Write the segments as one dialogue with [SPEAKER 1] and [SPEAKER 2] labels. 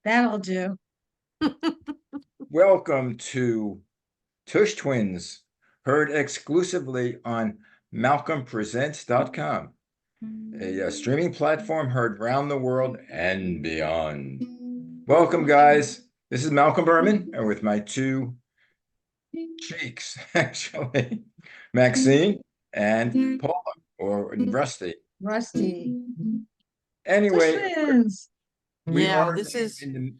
[SPEAKER 1] That'll do.
[SPEAKER 2] Welcome to Tush Twins, heard exclusively on MalcolmPresents.com, a streaming platform heard round the world and beyond. Welcome, guys. This is Malcolm Berman, and with my two cheeks, actually, Maxine and Paula, or Rusty.
[SPEAKER 1] Rusty. Tush
[SPEAKER 2] Anyway,
[SPEAKER 1] twins.
[SPEAKER 2] we
[SPEAKER 3] Yeah,
[SPEAKER 2] are
[SPEAKER 3] this is
[SPEAKER 2] in the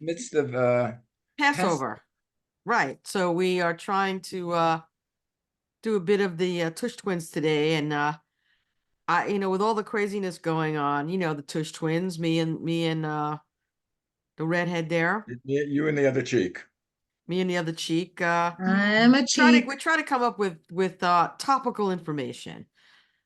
[SPEAKER 2] midst of Passover.
[SPEAKER 3] Passover. Right. So we are trying to do a bit of the Tush twins today. And with all the craziness going on, the Tush twins, me and the redhead there,
[SPEAKER 2] You and the other cheek.
[SPEAKER 3] me and the other cheek,
[SPEAKER 1] I'm a cheek.
[SPEAKER 3] we try to come up with topical information.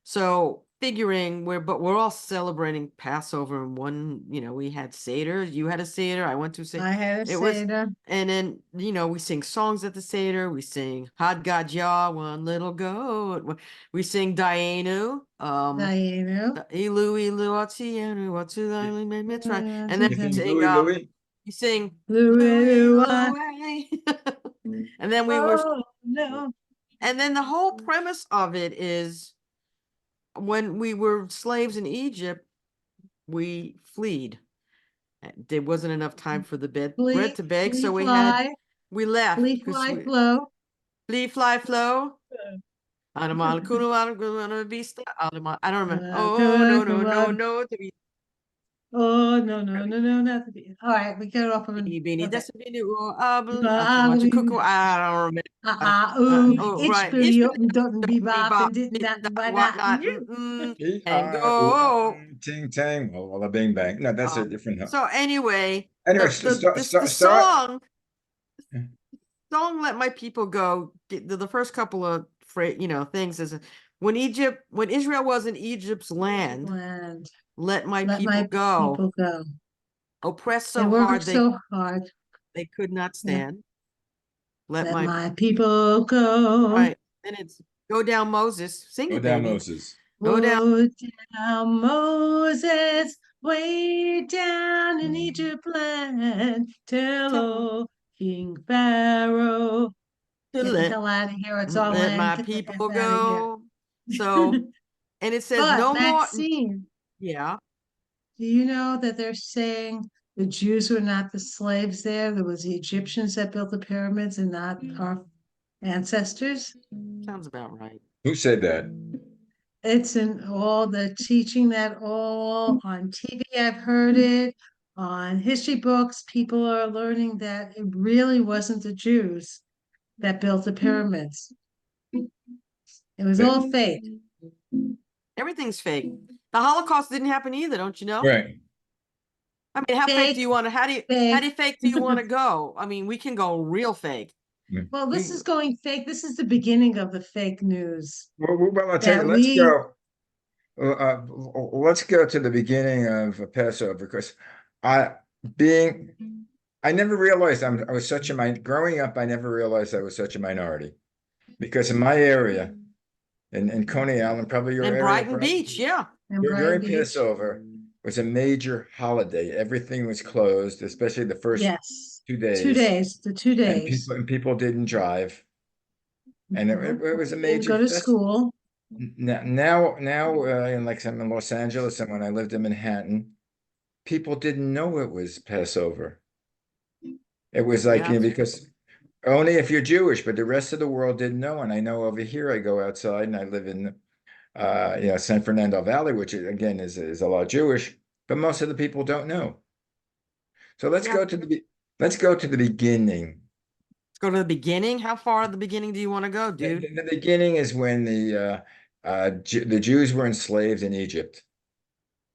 [SPEAKER 3] So figuring we're all celebrating Passover in one, we had Seder, you had a Seder, I went to Seder.
[SPEAKER 1] I had a
[SPEAKER 3] It was,
[SPEAKER 1] Seder.
[SPEAKER 3] and then, we sing songs at the Seder, we sing Had Gad Yah, one little goat, we sing Dayenu,
[SPEAKER 1] Diana.
[SPEAKER 3] Ilu Ilu Atzienu, Atzu Mitzrayim, and then
[SPEAKER 2] You
[SPEAKER 3] we
[SPEAKER 2] think
[SPEAKER 3] sing,
[SPEAKER 2] Louis?
[SPEAKER 3] we sing Louis
[SPEAKER 1] Lua.
[SPEAKER 3] Louis. And then we were,
[SPEAKER 1] Oh, no.
[SPEAKER 3] and then the whole premise of it is, when we were slaves in Egypt, we fled. There wasn't enough time for the bread to bake, so we left.
[SPEAKER 1] Flee, fly, flow.
[SPEAKER 3] Flee, fly, flow. I don't remember. Oh, no, no, no, no.
[SPEAKER 1] Oh, no, no, no, no, not the beat. All right, we got off of it.
[SPEAKER 3] I don't remember.
[SPEAKER 1] It's
[SPEAKER 3] Right.
[SPEAKER 1] pretty open, don't be bop, and did that, and whatnot.
[SPEAKER 3] And go.
[SPEAKER 2] Ting tang, walla bing bang. No, that's a different.
[SPEAKER 3] So anyway,
[SPEAKER 2] Anyway,
[SPEAKER 3] the song "Let My People Go." The first couple of things is when Israel was in Egypt's land. Let my people go. Oppressed so hard they could not stand.
[SPEAKER 1] Let my people go.
[SPEAKER 3] Right, and it's go down Moses. Sing it,
[SPEAKER 2] down
[SPEAKER 3] baby.
[SPEAKER 2] Moses.
[SPEAKER 1] Go down Moses, way down in Egypt land. Tell King Pharaoh,
[SPEAKER 3] To
[SPEAKER 1] get the hell out of here. It's all
[SPEAKER 3] let
[SPEAKER 1] in.
[SPEAKER 3] my
[SPEAKER 1] Get the
[SPEAKER 3] people
[SPEAKER 1] F out of here.
[SPEAKER 3] go. So, and it says
[SPEAKER 1] But
[SPEAKER 3] no more.
[SPEAKER 1] Maxine,
[SPEAKER 3] Yeah.
[SPEAKER 1] do you know that they're saying the Jews were not the slaves there? There was the Egyptians that built the pyramids and not our ancestors.
[SPEAKER 3] Sounds about right.
[SPEAKER 2] Who said that?
[SPEAKER 1] It's in all the teaching that all on TV. I've heard it on history books. People are learning that it really wasn't the Jews that built the pyramids. It was all fake.
[SPEAKER 3] Everything's fake. The Holocaust didn't happen either, don't you know?
[SPEAKER 2] Right.
[SPEAKER 3] I mean, how fake do you want to? How fake do you want to go? I mean, we can go real fake.
[SPEAKER 1] Well, this is going fake. This is the beginning of the fake news.
[SPEAKER 2] Well, I'll tell you. Let's go to the beginning of Passover because I never realized I was such a growing up. I never realized I was such a minority because in my area, in Coney Island, probably your area,
[SPEAKER 3] Brighton Beach, yeah.
[SPEAKER 2] During Passover was a major holiday. Everything was closed, especially the first 2 days.
[SPEAKER 1] 2 days, the 2 days.
[SPEAKER 2] And people didn't drive. And it was a major
[SPEAKER 1] go to school.
[SPEAKER 2] Now, like I'm in Los Angeles and when I lived in Manhattan, people didn't know it was Passover. It was like, because only if you're Jewish, but the rest of the world didn't know. And I know over here, I go outside and I live in, San Fernando Valley, which again is a lot Jewish, but most of the people don't know. So let's go to the beginning.
[SPEAKER 3] Let's go to the beginning. How far at the beginning do you want to go, dude?
[SPEAKER 2] The beginning is when the Jews were enslaved in Egypt.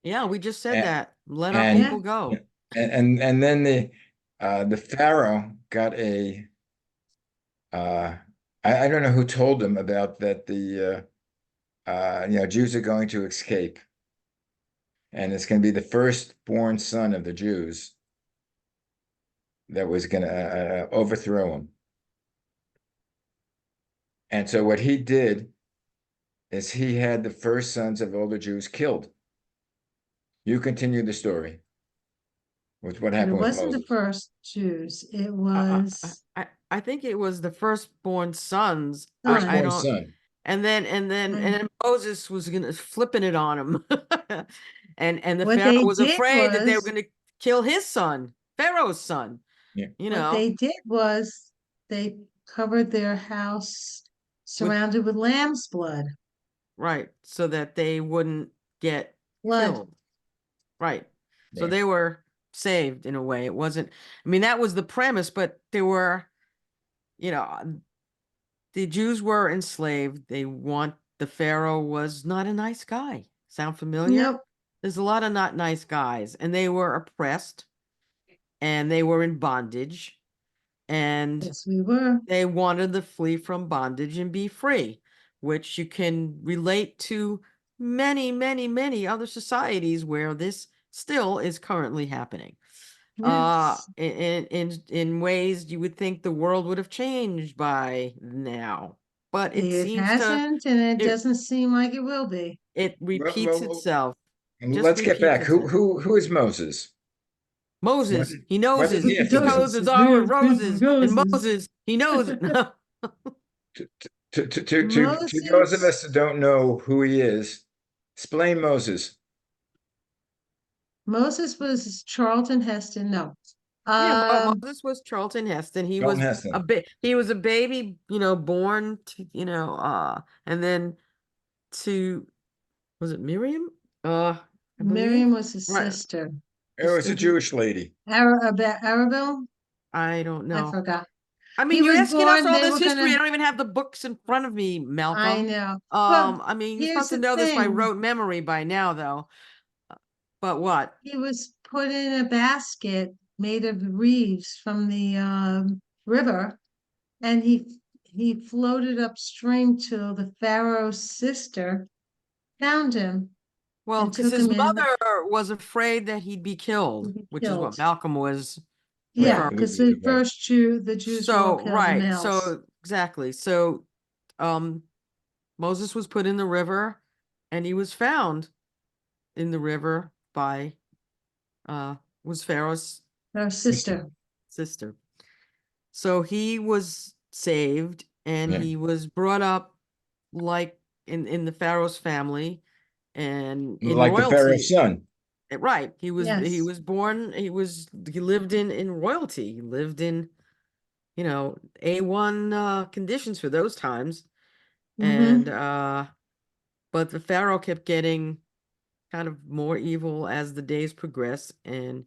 [SPEAKER 3] Yeah, we just said that. Let our people go.
[SPEAKER 2] And then the Pharaoh got a I don't know who told him about that the Jews are going to escape. And it's going to be the firstborn son of the Jews that was going to overthrow him. And so what he did is he had the first sons of all the Jews killed. You continue the story. What
[SPEAKER 1] But it
[SPEAKER 2] happened with
[SPEAKER 1] wasn't the
[SPEAKER 2] Moses?
[SPEAKER 1] first Jews. It
[SPEAKER 3] I,
[SPEAKER 1] was
[SPEAKER 3] I think it was the firstborn sons. I
[SPEAKER 1] son.
[SPEAKER 2] Firstborn
[SPEAKER 3] don't,
[SPEAKER 2] son.
[SPEAKER 3] and
[SPEAKER 1] And
[SPEAKER 3] then Moses was gonna flipping it on him. And the
[SPEAKER 1] what
[SPEAKER 3] Pharaoh
[SPEAKER 1] they
[SPEAKER 3] was
[SPEAKER 1] did
[SPEAKER 3] afraid that they were
[SPEAKER 1] was,
[SPEAKER 3] gonna kill his son, Pharaoh's son,
[SPEAKER 2] Yeah.
[SPEAKER 3] you
[SPEAKER 1] what
[SPEAKER 3] know,
[SPEAKER 1] they did was they covered their house
[SPEAKER 3] with
[SPEAKER 1] surrounded with lamb's blood.
[SPEAKER 3] right, so that they wouldn't get
[SPEAKER 1] Blood.
[SPEAKER 3] killed. Right. So
[SPEAKER 2] Right.
[SPEAKER 3] they were saved in a way. It wasn't, I mean, that was the premise, but there were, you know, the Jews were enslaved. The Pharaoh was not a nice guy. Sound familiar?
[SPEAKER 1] Nope.
[SPEAKER 3] There's a lot of not nice guys, and they were oppressed and they were in bondage and
[SPEAKER 1] Yes, we were.
[SPEAKER 3] they wanted to flee from bondage and be free, which you can relate to many, many, many other societies where this still is currently happening.
[SPEAKER 1] Yes.
[SPEAKER 3] In ways you would think the world would have changed by now, but it
[SPEAKER 1] It
[SPEAKER 3] seems to
[SPEAKER 1] hasn't, and it
[SPEAKER 3] it
[SPEAKER 1] doesn't seem like it will be.
[SPEAKER 3] it
[SPEAKER 2] Well,
[SPEAKER 3] repeats
[SPEAKER 2] well,
[SPEAKER 3] itself, just
[SPEAKER 2] let's get
[SPEAKER 3] repeats
[SPEAKER 2] back.
[SPEAKER 3] itself.
[SPEAKER 2] Who is Moses? What
[SPEAKER 3] Moses,
[SPEAKER 2] did,
[SPEAKER 3] he
[SPEAKER 2] what
[SPEAKER 3] knows
[SPEAKER 2] did
[SPEAKER 3] it.
[SPEAKER 2] he have
[SPEAKER 3] He
[SPEAKER 2] to do?
[SPEAKER 3] knows
[SPEAKER 1] Moses,
[SPEAKER 3] it's all roses, and
[SPEAKER 1] Moses,
[SPEAKER 3] Moses, he knows it. No.
[SPEAKER 2] To those of
[SPEAKER 1] Moses,
[SPEAKER 2] us who don't know who he is, explain Moses.
[SPEAKER 1] Moses was Charlton Heston. No,
[SPEAKER 3] Yeah,
[SPEAKER 1] um,
[SPEAKER 3] Moses was Charlton Heston.
[SPEAKER 2] Charlton Heston.
[SPEAKER 3] He was a baby, born to, and then to, was it Miriam? I believe.
[SPEAKER 1] Miriam was his
[SPEAKER 3] Right.
[SPEAKER 1] sister.
[SPEAKER 2] It was a Jewish lady.
[SPEAKER 1] Arabelle?
[SPEAKER 3] I don't
[SPEAKER 1] I
[SPEAKER 3] know.
[SPEAKER 1] forgot.
[SPEAKER 3] I
[SPEAKER 1] He
[SPEAKER 3] mean, you're
[SPEAKER 1] was
[SPEAKER 3] asking us
[SPEAKER 1] born,
[SPEAKER 3] all
[SPEAKER 1] they
[SPEAKER 3] this
[SPEAKER 1] were
[SPEAKER 3] history.
[SPEAKER 1] gonna,
[SPEAKER 3] I don't even have the books in front of me,
[SPEAKER 1] I
[SPEAKER 3] Malcolm.
[SPEAKER 1] know. But
[SPEAKER 3] I mean, you're
[SPEAKER 1] here's
[SPEAKER 3] supposed to
[SPEAKER 1] the
[SPEAKER 3] know this by
[SPEAKER 1] thing.
[SPEAKER 3] rote memory by now, though. But what?
[SPEAKER 1] He was put in a basket made of reeds from the river, and he floated upstream till the Pharaoh's sister found him
[SPEAKER 3] Well,
[SPEAKER 1] and
[SPEAKER 3] because
[SPEAKER 1] took
[SPEAKER 3] his
[SPEAKER 1] him in
[SPEAKER 3] mother was afraid that he'd be
[SPEAKER 1] to
[SPEAKER 3] killed,
[SPEAKER 1] be
[SPEAKER 3] which is what
[SPEAKER 1] killed.
[SPEAKER 3] Malcolm was
[SPEAKER 1] Yeah,
[SPEAKER 2] Right.
[SPEAKER 3] referring
[SPEAKER 1] because
[SPEAKER 3] to.
[SPEAKER 1] the Jews were all
[SPEAKER 3] So,
[SPEAKER 1] killed, the
[SPEAKER 3] right.
[SPEAKER 1] males.
[SPEAKER 3] So, exactly. So, um, Moses was put in the river and he was found in the river by, uh, was Pharaoh's
[SPEAKER 1] Her
[SPEAKER 2] Sister.
[SPEAKER 1] sister.
[SPEAKER 3] sister. So he was saved and
[SPEAKER 2] Yeah.
[SPEAKER 3] he was brought up like in the Pharaoh's family and in
[SPEAKER 2] Like the Pharaoh's
[SPEAKER 3] royalty.
[SPEAKER 2] son.
[SPEAKER 3] Right. He
[SPEAKER 1] Yes.
[SPEAKER 3] was born, he lived in royalty. He lived in, A1 conditions for those times. And
[SPEAKER 1] Mm-hmm.
[SPEAKER 3] but the Pharaoh kept getting kind of more evil as the days progressed, and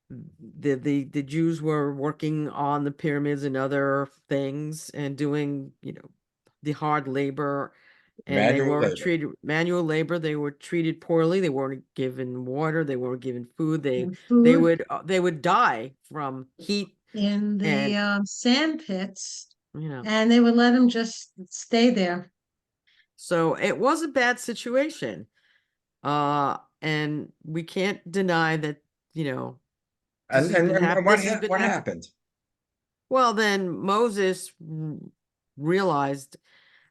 [SPEAKER 3] the Jews were working on the pyramids and other things and doing, the hard labor, and they
[SPEAKER 2] Manual
[SPEAKER 3] weren't
[SPEAKER 2] labor.
[SPEAKER 3] treated manual labor. They were treated poorly. They weren't given water. They weren't given food.
[SPEAKER 1] And
[SPEAKER 3] They
[SPEAKER 1] food
[SPEAKER 3] would die from heat
[SPEAKER 1] in the
[SPEAKER 3] and
[SPEAKER 1] sand pits,
[SPEAKER 3] you know.
[SPEAKER 1] and they would let them just stay there.
[SPEAKER 3] So it was a bad situation. And we can't deny that, this
[SPEAKER 2] And
[SPEAKER 3] has been this has been
[SPEAKER 2] what
[SPEAKER 3] happening.
[SPEAKER 2] happened?
[SPEAKER 3] Well, then Moses realized,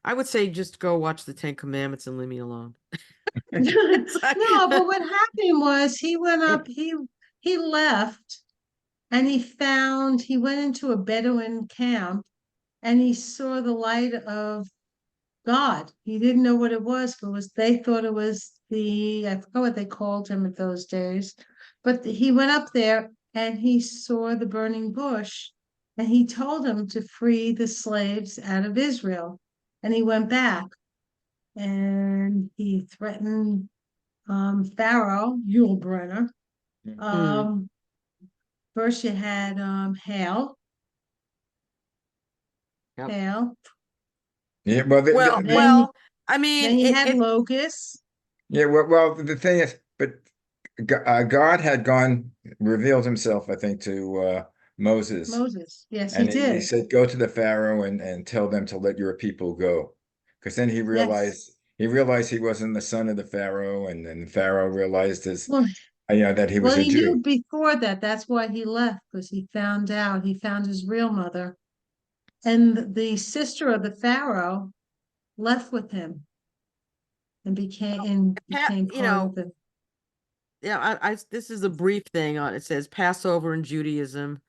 [SPEAKER 3] I would say just go watch the Ten Commandments and leave me alone. It's like,
[SPEAKER 1] No, but what happened was he went up, he left and he went into a Bedouin camp and he saw the light of God. He didn't know what it was, but they thought it was I forgot what they called him at those days. But he went up there and he saw the burning bush and he told him to free the slaves out of Israel. And he went back and he threatened Pharaoh, Yulebrenner.
[SPEAKER 3] hmm,
[SPEAKER 1] Um, First you had
[SPEAKER 3] yep.
[SPEAKER 1] Hail,
[SPEAKER 2] Yeah, well,
[SPEAKER 3] Well,
[SPEAKER 1] then
[SPEAKER 3] well, I mean,
[SPEAKER 1] then you had locusts,
[SPEAKER 2] yeah, well, the thing is, but God had revealed himself, I think, to Moses,
[SPEAKER 1] Moses. Yes, he
[SPEAKER 2] and he
[SPEAKER 1] did.
[SPEAKER 2] said, "Go to the Pharaoh and tell them to let your people go," because then
[SPEAKER 1] Yes.
[SPEAKER 2] he realized he wasn't the son of the Pharaoh, and then the Pharaoh realized
[SPEAKER 1] Well,
[SPEAKER 2] that he
[SPEAKER 1] well,
[SPEAKER 2] was a
[SPEAKER 1] he knew
[SPEAKER 2] Jew.
[SPEAKER 1] before that. That's why he left, because he found his real mother. And the sister of the Pharaoh left with him and became
[SPEAKER 3] ha-
[SPEAKER 1] part
[SPEAKER 3] you know,
[SPEAKER 1] of the
[SPEAKER 3] yeah, this is a brief thing on it. Says Passover in Judaism,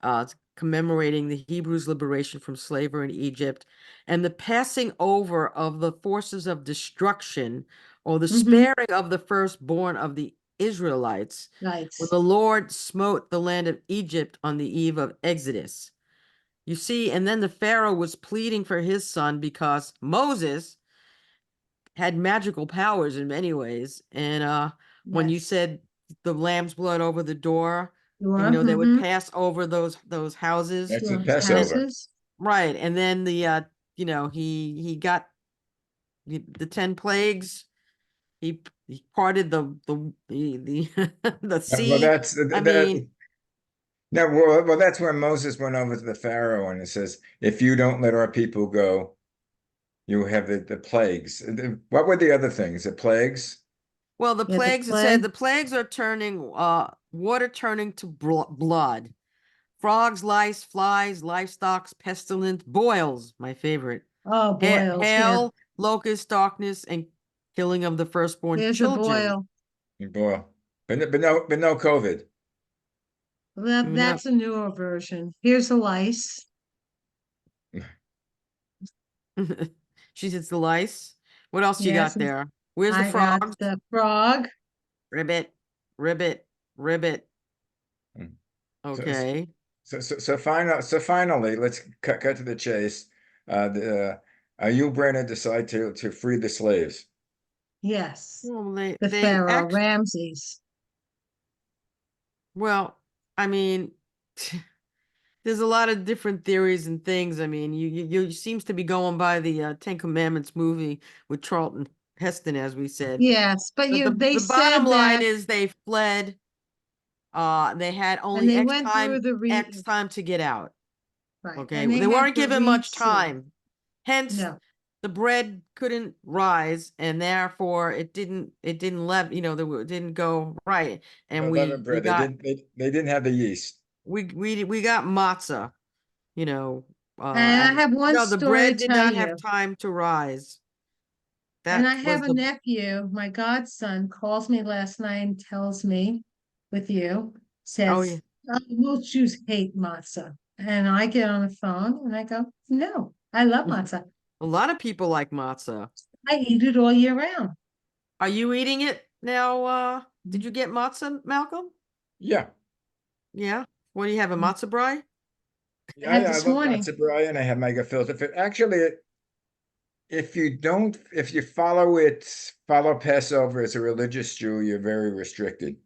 [SPEAKER 3] it's commemorating the Hebrews' liberation from slavery in Egypt and the passing over of the forces of destruction or the sparing of the firstborn of the Israelites when
[SPEAKER 1] Nice.
[SPEAKER 3] the Lord smote the land of Egypt on the eve of Exodus. You see, and then the Pharaoh was pleading for his son because Moses had magical powers in many ways. And when you
[SPEAKER 1] Yes.
[SPEAKER 3] said the lamb's blood over the door,
[SPEAKER 1] You
[SPEAKER 3] and,
[SPEAKER 1] are.
[SPEAKER 3] they would pass over those houses.
[SPEAKER 2] That's the
[SPEAKER 1] Those
[SPEAKER 2] Passover.
[SPEAKER 1] houses.
[SPEAKER 3] Right. And then the he got the 10 plagues. He parted the the
[SPEAKER 2] Well,
[SPEAKER 3] sea.
[SPEAKER 2] that's
[SPEAKER 3] I
[SPEAKER 2] that.
[SPEAKER 3] mean,
[SPEAKER 2] No, well, that's where Moses went over to the Pharaoh and it says, "If you don't let our people go, you have the plagues." What were the other things? The plagues?
[SPEAKER 3] well, the
[SPEAKER 1] Yeah, the
[SPEAKER 3] plagues, it said
[SPEAKER 1] plague.
[SPEAKER 3] the plagues are turning water turning to blood. Frogs, lice, flies, livestock, pestilence, boils, my favorite.
[SPEAKER 1] Oh, boils. Yeah.
[SPEAKER 3] Hail, locust, darkness, and killing of the firstborn
[SPEAKER 1] Here's a
[SPEAKER 3] children.
[SPEAKER 1] boil.
[SPEAKER 2] Boy, but no COVID.
[SPEAKER 3] No.
[SPEAKER 1] That's a newer version. Here's a lice.
[SPEAKER 3] She says the lice. What else you
[SPEAKER 1] Yes.
[SPEAKER 3] got there? Where's the
[SPEAKER 1] I got
[SPEAKER 3] frogs?
[SPEAKER 1] the frog.
[SPEAKER 3] Ribbit, ribbit, ribbit.
[SPEAKER 2] Mm. So,
[SPEAKER 3] Okay.
[SPEAKER 2] finally, let's cut to the chase. You, Brenna, decide to free the slaves.
[SPEAKER 1] Yes.
[SPEAKER 3] Well,
[SPEAKER 1] The
[SPEAKER 3] they
[SPEAKER 1] Pharaoh,
[SPEAKER 3] actually,
[SPEAKER 1] Ramses.
[SPEAKER 3] well, I mean, there's a lot of different theories and things. I mean, you seems to be going by the Ten Commandments movie with Charlton Heston, as we said.
[SPEAKER 1] Yes, but
[SPEAKER 3] But
[SPEAKER 1] they
[SPEAKER 3] the bottom
[SPEAKER 1] said
[SPEAKER 3] line
[SPEAKER 1] that,
[SPEAKER 3] is they fled. They had
[SPEAKER 1] and
[SPEAKER 3] only
[SPEAKER 1] they went through the
[SPEAKER 3] X time to get out.
[SPEAKER 1] right,
[SPEAKER 3] Okay,
[SPEAKER 1] and they
[SPEAKER 3] they
[SPEAKER 1] had
[SPEAKER 3] weren't
[SPEAKER 1] the
[SPEAKER 3] given
[SPEAKER 1] Reed
[SPEAKER 3] much
[SPEAKER 1] Sea.
[SPEAKER 3] time. Hence,
[SPEAKER 1] No,
[SPEAKER 3] the bread couldn't rise, and therefore it didn't didn't go right. And
[SPEAKER 2] The leavened
[SPEAKER 3] we
[SPEAKER 2] bread.
[SPEAKER 3] got
[SPEAKER 2] They didn't have the yeast.
[SPEAKER 3] we got matzah,
[SPEAKER 1] and I
[SPEAKER 3] and
[SPEAKER 1] have one
[SPEAKER 3] no, the
[SPEAKER 1] story
[SPEAKER 3] bread
[SPEAKER 1] to
[SPEAKER 3] did
[SPEAKER 1] tell
[SPEAKER 3] not have
[SPEAKER 1] you.
[SPEAKER 3] time to rise.
[SPEAKER 1] And I
[SPEAKER 3] That was
[SPEAKER 1] have a
[SPEAKER 3] the
[SPEAKER 1] nephew, my godson, calls me last night and tells me, with you,
[SPEAKER 3] oh yeah.
[SPEAKER 1] says, "Oh, most Jews hate matzah." And I get on the phone and I go, "No, I love matzah.
[SPEAKER 3] A lot of people like matzah.
[SPEAKER 1] I eat it all year round."
[SPEAKER 3] Are you eating it now? Did you get matzah, Malcolm?
[SPEAKER 2] Yeah,
[SPEAKER 3] Yeah. What do you have, a matzah brie?
[SPEAKER 1] I
[SPEAKER 2] yeah,
[SPEAKER 1] had
[SPEAKER 2] I
[SPEAKER 1] this
[SPEAKER 2] love
[SPEAKER 1] morning.
[SPEAKER 2] matzah brei, and I have my gefilte fit. Actually, if you follow Passover as a religious Jew, you're very restricted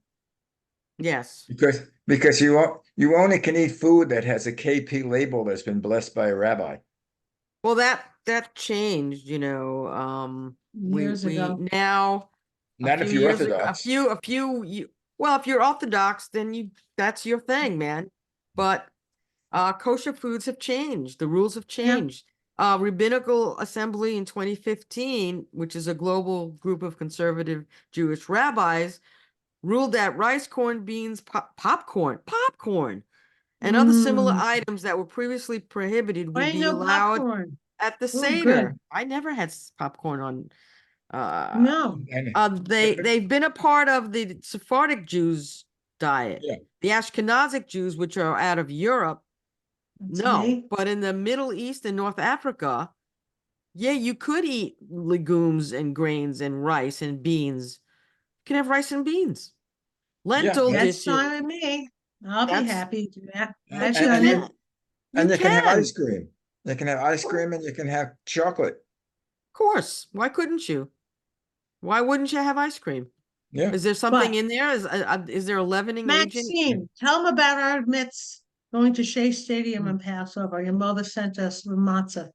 [SPEAKER 3] Yes.
[SPEAKER 2] because you only can eat food that has a KP label that's been blessed by a rabbi.
[SPEAKER 3] Well, that changed,
[SPEAKER 1] Years
[SPEAKER 3] we
[SPEAKER 1] ago.
[SPEAKER 3] now a
[SPEAKER 2] Not
[SPEAKER 3] few
[SPEAKER 2] if you're
[SPEAKER 3] years ago,
[SPEAKER 2] Orthodox.
[SPEAKER 3] well, if you're Orthodox, then that's your thing, man. But kosher foods have changed. The rules have
[SPEAKER 1] Yeah.
[SPEAKER 3] changed. Rabbinical Assembly in 2015, which is a global group of conservative Jewish rabbis, ruled that rice, corn, beans, popcorn, and other similar
[SPEAKER 1] Mm.
[SPEAKER 3] items that were previously prohibited would
[SPEAKER 1] Why
[SPEAKER 3] be
[SPEAKER 1] no
[SPEAKER 3] allowed
[SPEAKER 1] popcorn?
[SPEAKER 3] at the
[SPEAKER 1] Oh,
[SPEAKER 3] Seder.
[SPEAKER 1] good.
[SPEAKER 3] I never had popcorn on. Uh,
[SPEAKER 1] No.
[SPEAKER 3] they've been a part of the Sephardic Jews' diet.
[SPEAKER 2] Yeah,
[SPEAKER 3] The Ashkenazic Jews, which are out of Europe,
[SPEAKER 1] That's
[SPEAKER 3] no.
[SPEAKER 1] me.
[SPEAKER 3] But in the Middle East and North Africa, yeah, you could eat legumes and grains and rice and beans. You can have rice and beans,
[SPEAKER 2] yeah,
[SPEAKER 3] lentil
[SPEAKER 1] That's
[SPEAKER 3] dishes.
[SPEAKER 1] fine with me. I'll be
[SPEAKER 3] That's
[SPEAKER 1] happy to do that.
[SPEAKER 2] and
[SPEAKER 1] I've
[SPEAKER 3] but you
[SPEAKER 1] done it.
[SPEAKER 3] can't. You
[SPEAKER 2] and you can have
[SPEAKER 3] can.
[SPEAKER 2] ice cream. You can have ice cream and you can have chocolate.
[SPEAKER 3] Of course. Why couldn't you? Why wouldn't you have ice cream?
[SPEAKER 2] Yeah.
[SPEAKER 3] Is there something
[SPEAKER 1] But
[SPEAKER 3] in there? Is there a leavening agent?
[SPEAKER 1] Maxine, tell them about our mitts going to Shea Stadium
[SPEAKER 3] Mm.
[SPEAKER 1] in Passover. Your mother sent us the matzah,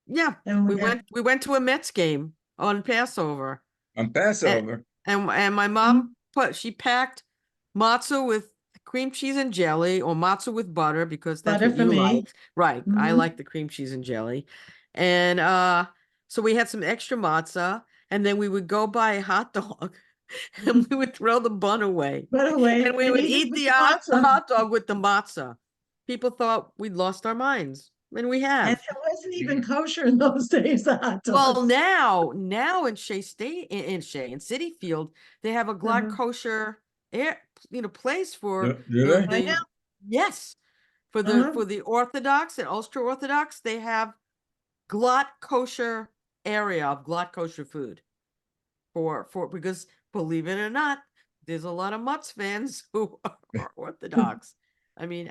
[SPEAKER 3] Yeah,
[SPEAKER 1] and
[SPEAKER 3] we
[SPEAKER 1] we had.
[SPEAKER 3] went to a Mets game on Passover,
[SPEAKER 2] On
[SPEAKER 3] and
[SPEAKER 2] Passover.
[SPEAKER 3] my
[SPEAKER 1] Mhm.
[SPEAKER 3] mom she packed matzah with cream cheese and jelly, or matzah with butter, because that's
[SPEAKER 1] Butter
[SPEAKER 3] what
[SPEAKER 1] for
[SPEAKER 3] you
[SPEAKER 1] me.
[SPEAKER 3] like. Right, I
[SPEAKER 1] Mhm.
[SPEAKER 3] like the cream cheese and jelly, and so we had some extra matzah, and then we would go buy a hot dog, and we would throw the bun away,
[SPEAKER 1] By the way,
[SPEAKER 3] and we
[SPEAKER 1] and
[SPEAKER 3] would
[SPEAKER 1] eat it
[SPEAKER 3] eat
[SPEAKER 1] with
[SPEAKER 3] the
[SPEAKER 1] the matzah.
[SPEAKER 3] hot dog with the matzah. People thought we'd lost our minds, and we
[SPEAKER 1] And
[SPEAKER 3] have.
[SPEAKER 1] it wasn't even
[SPEAKER 2] Yeah.
[SPEAKER 1] kosher in those days, the hot
[SPEAKER 3] Well,
[SPEAKER 1] dogs.
[SPEAKER 3] now in Shea State, in City Field, they have a glad
[SPEAKER 1] Uh-huh.
[SPEAKER 3] kosher place for
[SPEAKER 2] Do
[SPEAKER 3] the,
[SPEAKER 2] they?
[SPEAKER 1] I know.
[SPEAKER 3] yes, for
[SPEAKER 1] Uh-huh.
[SPEAKER 3] the Orthodox and ultra Orthodox, they have glatt kosher area of glatt kosher food for because believe it or not, there's a lot of Mutz fans who are Orthodox. I mean,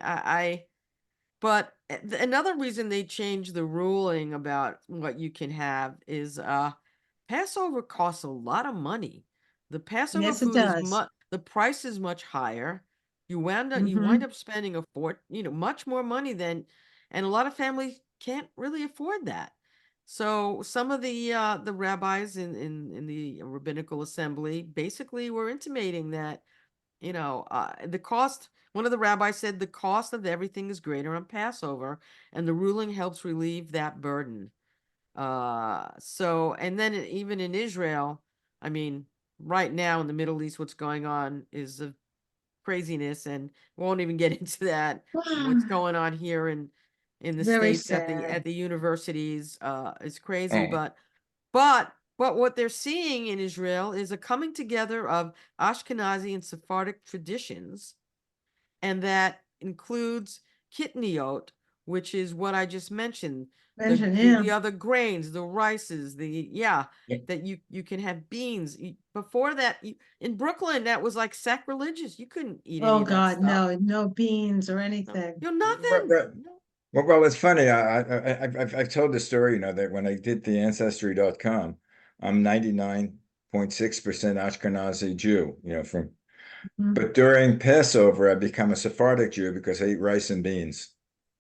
[SPEAKER 3] but another reason they changed the ruling about what you can have is Passover costs a lot of money. The Passover
[SPEAKER 1] Yes, it
[SPEAKER 3] food is
[SPEAKER 1] does.
[SPEAKER 3] the price is much higher. You
[SPEAKER 1] Mm-hmm.
[SPEAKER 3] wind up spending much more money than, and a lot of families can't really afford that. So some of the rabbis in the rabbinical assembly basically were intimating that the cost. One of the rabbis said the cost of everything is greater on Passover, and the ruling helps relieve that burden. And then even in Israel, I mean, right now in the Middle East, what's going on is a craziness, and won't even get into that. What's going on here in the
[SPEAKER 1] Very
[SPEAKER 3] States
[SPEAKER 1] sad.
[SPEAKER 3] at the universities is crazy,
[SPEAKER 2] Oh,
[SPEAKER 3] but what they're seeing in Israel is a coming together of Ashkenazi and Sephardic traditions, and that includes kitniot, which is what I just mentioned,
[SPEAKER 1] Mention him.
[SPEAKER 3] the other grains, the rices,
[SPEAKER 2] yeah.
[SPEAKER 3] that you can have beans. Before that, in Brooklyn, that was like sacrilegious. You couldn't eat any
[SPEAKER 1] Oh
[SPEAKER 3] of that
[SPEAKER 1] God,
[SPEAKER 3] stuff.
[SPEAKER 1] no, no beans or
[SPEAKER 3] No,
[SPEAKER 1] anything.
[SPEAKER 3] nothing. No.
[SPEAKER 2] Well, it's funny. I've told the story, that when I did the Ancestry.com, I'm 99.6% Ashkenazi Jew,
[SPEAKER 1] Mhm.
[SPEAKER 2] but during Passover, I become a Sephardic Jew because I eat rice and beans.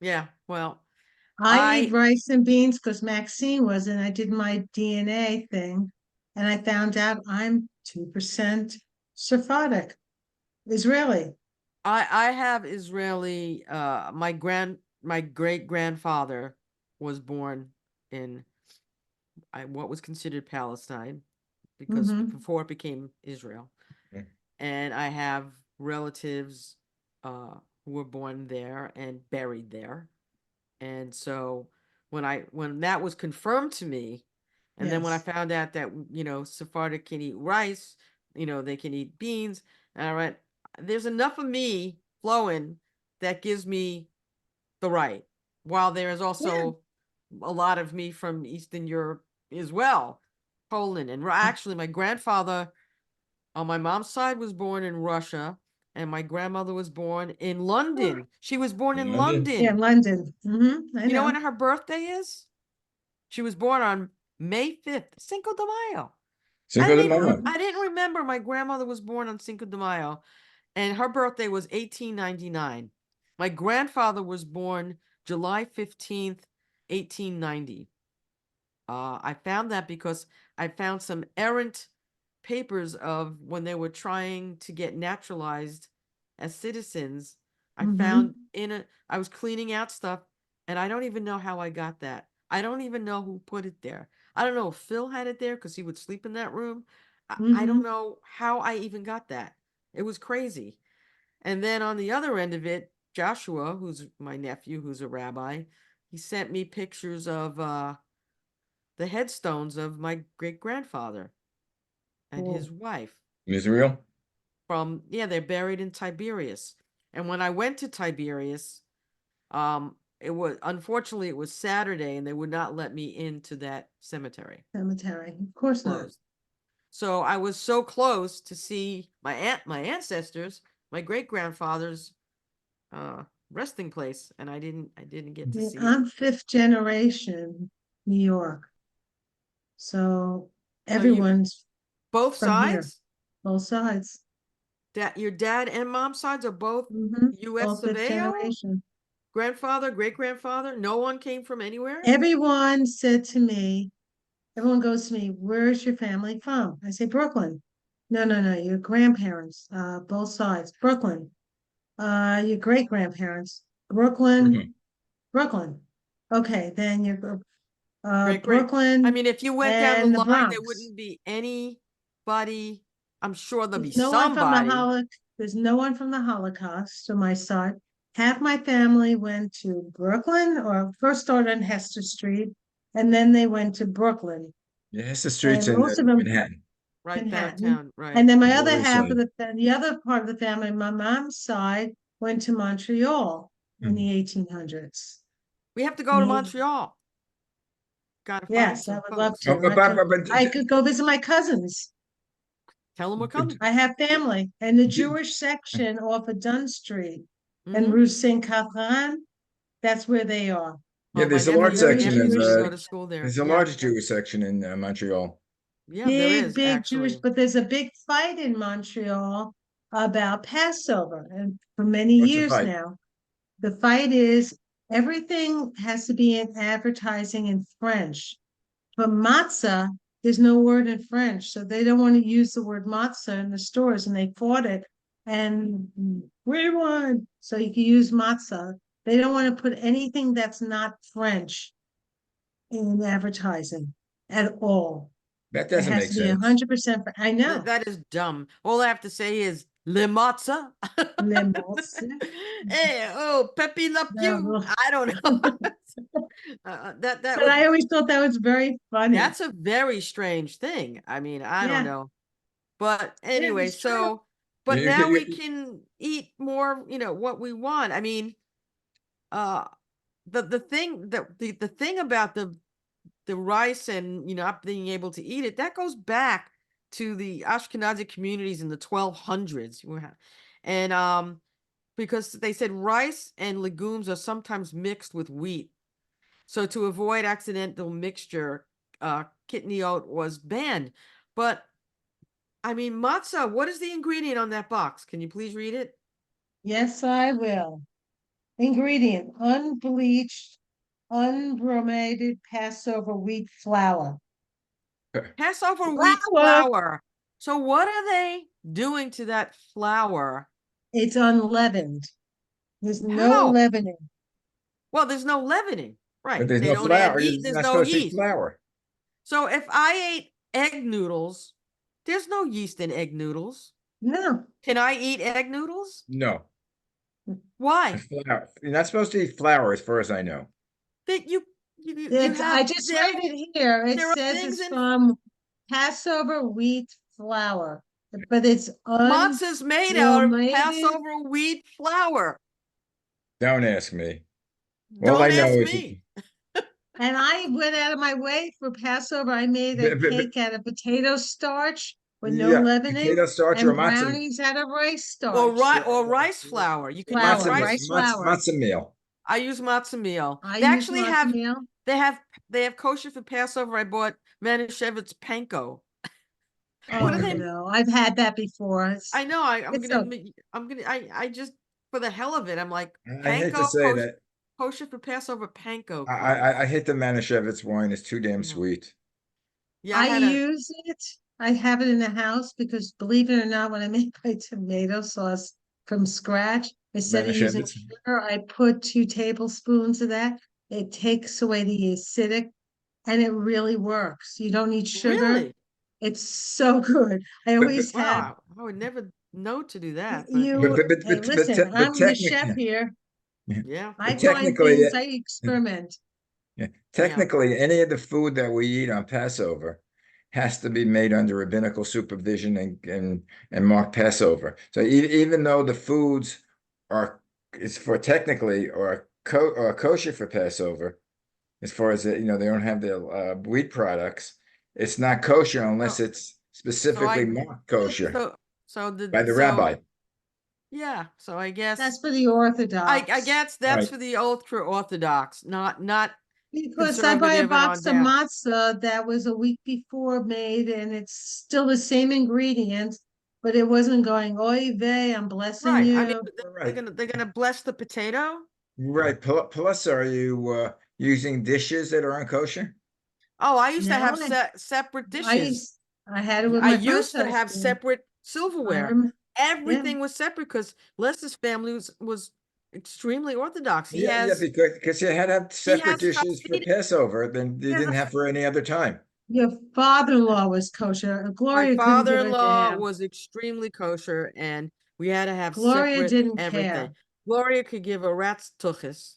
[SPEAKER 3] Yeah, well,
[SPEAKER 1] I eat
[SPEAKER 3] I
[SPEAKER 1] rice and beans because Maxine was, and I did my DNA thing, and I found out I'm 2% Sephardic, Israeli.
[SPEAKER 3] I have Israeli. My great grandfather was born in what was considered Palestine because
[SPEAKER 1] Mm-hmm.
[SPEAKER 3] before it became Israel,
[SPEAKER 2] Mm.
[SPEAKER 3] and I have relatives who were born there and buried there. And so when that was confirmed to me, and then when I
[SPEAKER 1] Yes.
[SPEAKER 3] found out that Sephardic can eat rice, they can eat beans, and I went, there's enough of me flowing that gives me the right. While there is
[SPEAKER 1] Yeah.
[SPEAKER 3] also a lot of me from Eastern Europe as well, Poland, and actually my grandfather on my mom's side was born in Russia, and my grandmother was born in London. She was born
[SPEAKER 2] In
[SPEAKER 3] in
[SPEAKER 2] London?
[SPEAKER 1] Yeah,
[SPEAKER 3] London.
[SPEAKER 1] London. Mm-hmm. I
[SPEAKER 3] You know when
[SPEAKER 1] know.
[SPEAKER 3] her birthday is? She was born on May 5th, Cinco de Mayo.
[SPEAKER 2] Cinco de Mayo.
[SPEAKER 3] I didn't remember my grandmother was born on Cinco de Mayo, and her birthday was 1899. My grandfather was born July 15th, 1890. I found that because I found some errant papers of when they were trying to get naturalized as citizens.
[SPEAKER 1] Mm-hmm.
[SPEAKER 3] I was cleaning out stuff, and I don't even know how I got that. I don't even know who put it there. I don't know if Phil had it there because he would sleep in that room. I
[SPEAKER 1] Mm-hmm.
[SPEAKER 3] don't know how I even got that. It was crazy. And then on the other end of it, Joshua, who's my nephew, who's a rabbi, he sent me pictures of the headstones of my great grandfather and his
[SPEAKER 1] Cool.
[SPEAKER 3] wife
[SPEAKER 2] Israel?
[SPEAKER 3] they're buried in Tiberias. And when I went to Tiberias, unfortunately it was Saturday and they would not let me into that cemetery.
[SPEAKER 1] Cemetery. Of course not.
[SPEAKER 3] Closed. So I was so close to see my ancestors, my great grandfather's resting place, and I didn't get to
[SPEAKER 1] Yeah,
[SPEAKER 3] see it.
[SPEAKER 1] I'm fifth generation New York. So
[SPEAKER 3] So you
[SPEAKER 1] everyone's
[SPEAKER 3] both
[SPEAKER 1] from here,
[SPEAKER 3] sides,
[SPEAKER 1] both sides.
[SPEAKER 3] your dad and mom's sides are both
[SPEAKER 1] Mm-hmm.
[SPEAKER 3] U.S.
[SPEAKER 1] All fifth
[SPEAKER 3] Surveyor,
[SPEAKER 1] generation.
[SPEAKER 3] grandfather, great grandfather. No one came from anywhere.
[SPEAKER 1] Everyone said to me, everyone goes to me, where's your family from? I say, Brooklyn. No, no, no, your grandparents, both sides, Brooklyn. Your great grandparents, Brooklyn,
[SPEAKER 2] Mhm.
[SPEAKER 1] Brooklyn. Okay, then your
[SPEAKER 3] Great. I
[SPEAKER 1] Brooklyn
[SPEAKER 3] mean, if you went down the
[SPEAKER 1] and the
[SPEAKER 3] line, there
[SPEAKER 1] Bronx.
[SPEAKER 3] wouldn't be anybody. I'm sure there'll be
[SPEAKER 1] There's no one from the
[SPEAKER 3] somebody.
[SPEAKER 1] Holocaust. There's no one from the Holocaust on my side. Half my family went to Brooklyn, or first started on Hester Street, and then they went to Brooklyn.
[SPEAKER 2] Yeah, it's the streets
[SPEAKER 1] And
[SPEAKER 2] in
[SPEAKER 1] most of them,
[SPEAKER 2] Manhattan.
[SPEAKER 3] right
[SPEAKER 1] Manhattan.
[SPEAKER 3] downtown, right.
[SPEAKER 1] And then my other
[SPEAKER 2] Lower East
[SPEAKER 1] half of
[SPEAKER 2] Side.
[SPEAKER 1] the other part of the family, my mom's side, went to Montreal in the 1800s.
[SPEAKER 3] We have to go to Montreal. Gotta find
[SPEAKER 1] Yes, I
[SPEAKER 3] some
[SPEAKER 1] would love
[SPEAKER 3] folks.
[SPEAKER 2] Oh,
[SPEAKER 1] to. I could go visit my cousins.
[SPEAKER 3] Tell them we're coming.
[SPEAKER 1] I have family. And the Jewish section off of Dunn Street and
[SPEAKER 3] Mhm.
[SPEAKER 1] Rue Saint Catherine, that's where they are.
[SPEAKER 2] yeah,
[SPEAKER 3] Oh, my
[SPEAKER 2] there's a large
[SPEAKER 3] nephew,
[SPEAKER 1] very
[SPEAKER 2] section in
[SPEAKER 3] nephews
[SPEAKER 1] Jewish
[SPEAKER 3] go
[SPEAKER 2] the
[SPEAKER 3] to school there.
[SPEAKER 2] there's a
[SPEAKER 3] Yeah.
[SPEAKER 2] large Jewish section in Montreal.
[SPEAKER 3] Yeah, there is
[SPEAKER 1] Big Jewish,
[SPEAKER 3] actually.
[SPEAKER 1] but there's a big fight in Montreal about Passover, and for many
[SPEAKER 2] What's the
[SPEAKER 1] years
[SPEAKER 2] fight?
[SPEAKER 1] now. The fight is everything has to be in advertising in French. For matzah, there's no word in French, so they don't want to use the word matzah in the stores, and they fought it. And we won, so you can use matzah. They don't want to put anything that's not French in advertising at all.
[SPEAKER 2] That
[SPEAKER 1] It
[SPEAKER 2] doesn't
[SPEAKER 1] has
[SPEAKER 2] make
[SPEAKER 1] to be
[SPEAKER 2] sense.
[SPEAKER 1] 100%. I know.
[SPEAKER 3] That is dumb. All I have to say is le matzah.
[SPEAKER 1] Le matzah.
[SPEAKER 3] Hey, oh, Pepe Le Pew.
[SPEAKER 1] No.
[SPEAKER 3] I don't know. That
[SPEAKER 1] But I always thought that was very funny.
[SPEAKER 3] that's a very strange thing. I mean, I don't
[SPEAKER 1] Yeah.
[SPEAKER 3] know. But
[SPEAKER 1] Yeah,
[SPEAKER 3] anyway,
[SPEAKER 1] it's true.
[SPEAKER 3] so but now we can eat more, what we want. I mean, the thing that the thing about the rice and not being able to eat it, that goes back to the Ashkenazi communities in the 1200s. And because they said rice and legumes are sometimes mixed with wheat. So to avoid accidental mixture, kidney oat was banned. But I mean, matzah, what is the ingredient on that box? Can you please read it?
[SPEAKER 1] Yes, I will. Ingredient: unbleached, unbromated Passover wheat flour.
[SPEAKER 3] Passover wheat
[SPEAKER 1] Flour.
[SPEAKER 3] flour. So what are they doing to that flour?
[SPEAKER 1] It's unleavened. There's no
[SPEAKER 3] How?
[SPEAKER 1] leavening.
[SPEAKER 3] Well, there's no leavening,
[SPEAKER 2] But
[SPEAKER 3] right?
[SPEAKER 2] there's
[SPEAKER 3] They
[SPEAKER 2] no
[SPEAKER 3] don't add
[SPEAKER 2] flour.
[SPEAKER 3] yeast.
[SPEAKER 2] It's
[SPEAKER 3] There's
[SPEAKER 2] not
[SPEAKER 3] no
[SPEAKER 2] supposed to be
[SPEAKER 3] yeast.
[SPEAKER 2] flour.
[SPEAKER 3] So if I ate egg noodles, there's no yeast in egg noodles.
[SPEAKER 1] No.
[SPEAKER 3] Can I eat egg noodles?
[SPEAKER 2] No.
[SPEAKER 3] Why?
[SPEAKER 2] Flour. You're not supposed to eat flour, as far as I know.
[SPEAKER 3] That you
[SPEAKER 1] I
[SPEAKER 3] have
[SPEAKER 1] just read it here. It
[SPEAKER 3] there are
[SPEAKER 1] says
[SPEAKER 3] things
[SPEAKER 1] it's
[SPEAKER 3] in
[SPEAKER 1] from Passover wheat flour, but it's
[SPEAKER 3] matzah's made out of
[SPEAKER 1] unbromated.
[SPEAKER 3] Passover wheat flour.
[SPEAKER 2] Don't ask me. All I
[SPEAKER 3] Don't
[SPEAKER 2] know
[SPEAKER 3] ask
[SPEAKER 2] is
[SPEAKER 3] me.
[SPEAKER 1] And I went out of my way for Passover. I made a cake out of potato starch with no
[SPEAKER 2] yeah,
[SPEAKER 1] leavening,
[SPEAKER 2] potato starch or
[SPEAKER 1] and
[SPEAKER 2] matzah.
[SPEAKER 1] brownies out of rice
[SPEAKER 3] Or
[SPEAKER 1] starch.
[SPEAKER 3] rice flour. You can use
[SPEAKER 1] Flour,
[SPEAKER 2] Matzah,
[SPEAKER 3] rice.
[SPEAKER 1] rice flour.
[SPEAKER 2] matzah meal.
[SPEAKER 3] I use matzo meal.
[SPEAKER 1] I
[SPEAKER 3] They
[SPEAKER 1] use
[SPEAKER 3] actually
[SPEAKER 1] matzo
[SPEAKER 3] have
[SPEAKER 1] meal.
[SPEAKER 3] they have kosher for Passover. I bought Manischewitz panko. What
[SPEAKER 1] Oh
[SPEAKER 3] are they?
[SPEAKER 1] no, I've had that before.
[SPEAKER 3] I know.
[SPEAKER 1] It's so
[SPEAKER 3] I just for the hell of it. I'm like
[SPEAKER 2] I hate to
[SPEAKER 3] panko
[SPEAKER 2] say that.
[SPEAKER 3] kosher for Passover panko.
[SPEAKER 2] I hate the Manischewitz wine. It's too damn
[SPEAKER 3] Yeah.
[SPEAKER 2] sweet.
[SPEAKER 3] Yeah,
[SPEAKER 1] I use it. I have it in the house because, believe it or not, when I make my tomato sauce from scratch, instead of using
[SPEAKER 2] Manischewitz.
[SPEAKER 1] sugar, I put 2 tablespoons of that. It takes away the acidic, and it really works. You don't need sugar.
[SPEAKER 3] really.
[SPEAKER 1] It's so good. I
[SPEAKER 2] But
[SPEAKER 1] always have
[SPEAKER 3] Wow, I would never know to do that, but
[SPEAKER 1] you. Hey, listen,
[SPEAKER 2] but
[SPEAKER 1] I'm the chef
[SPEAKER 2] technically,
[SPEAKER 1] here.
[SPEAKER 3] yeah,
[SPEAKER 1] I
[SPEAKER 2] but
[SPEAKER 1] find
[SPEAKER 2] technically,
[SPEAKER 1] things, I experiment.
[SPEAKER 2] yeah,
[SPEAKER 3] yeah.
[SPEAKER 2] technically, any of the food that we eat on Passover has to be made under rabbinical supervision and marked Passover. So even though the foods are it's for technically or kosher for Passover, as far as they don't have the wheat products, it's not kosher unless
[SPEAKER 3] So
[SPEAKER 2] it's
[SPEAKER 3] so
[SPEAKER 2] specifically marked kosher by the rabbi.
[SPEAKER 3] yeah. So I
[SPEAKER 1] That's
[SPEAKER 3] guess
[SPEAKER 1] for the
[SPEAKER 3] I
[SPEAKER 1] Orthodox.
[SPEAKER 3] guess that's
[SPEAKER 2] Right.
[SPEAKER 3] for the ultra orthodox, not
[SPEAKER 1] Because I buy a
[SPEAKER 3] conservative and on
[SPEAKER 1] box of
[SPEAKER 3] down.
[SPEAKER 1] matzah that was a week before made, and it's still the same ingredients, but it wasn't going, oy vey, I'm blessing
[SPEAKER 3] Right. I mean,
[SPEAKER 1] you.
[SPEAKER 2] Right.
[SPEAKER 3] they're gonna bless the potato.
[SPEAKER 2] Right. Plus, are you using dishes that are unkosher?
[SPEAKER 3] Oh, I used to
[SPEAKER 1] Now
[SPEAKER 3] have separate
[SPEAKER 1] I
[SPEAKER 3] dishes.
[SPEAKER 1] used, I had it with
[SPEAKER 3] I
[SPEAKER 1] my first
[SPEAKER 3] used to have
[SPEAKER 1] husband.
[SPEAKER 3] separate
[SPEAKER 1] I
[SPEAKER 3] silverware.
[SPEAKER 1] rem Yeah,
[SPEAKER 3] Everything was separate because Les's family was extremely orthodox.
[SPEAKER 2] Yeah, because you had to have
[SPEAKER 3] He
[SPEAKER 2] separate
[SPEAKER 3] has
[SPEAKER 2] dishes for
[SPEAKER 3] Hasidic.
[SPEAKER 2] Passover than
[SPEAKER 3] He
[SPEAKER 2] you
[SPEAKER 3] has
[SPEAKER 2] didn't
[SPEAKER 3] a
[SPEAKER 2] have for any other time.
[SPEAKER 1] your father-in-law was kosher.
[SPEAKER 3] My
[SPEAKER 1] Gloria couldn't give a
[SPEAKER 3] father-in-law
[SPEAKER 1] damn.
[SPEAKER 3] was extremely kosher, and we had to have
[SPEAKER 1] Gloria
[SPEAKER 3] separate
[SPEAKER 1] didn't
[SPEAKER 3] everything.
[SPEAKER 1] care.
[SPEAKER 3] Gloria could give a rat's tuchus,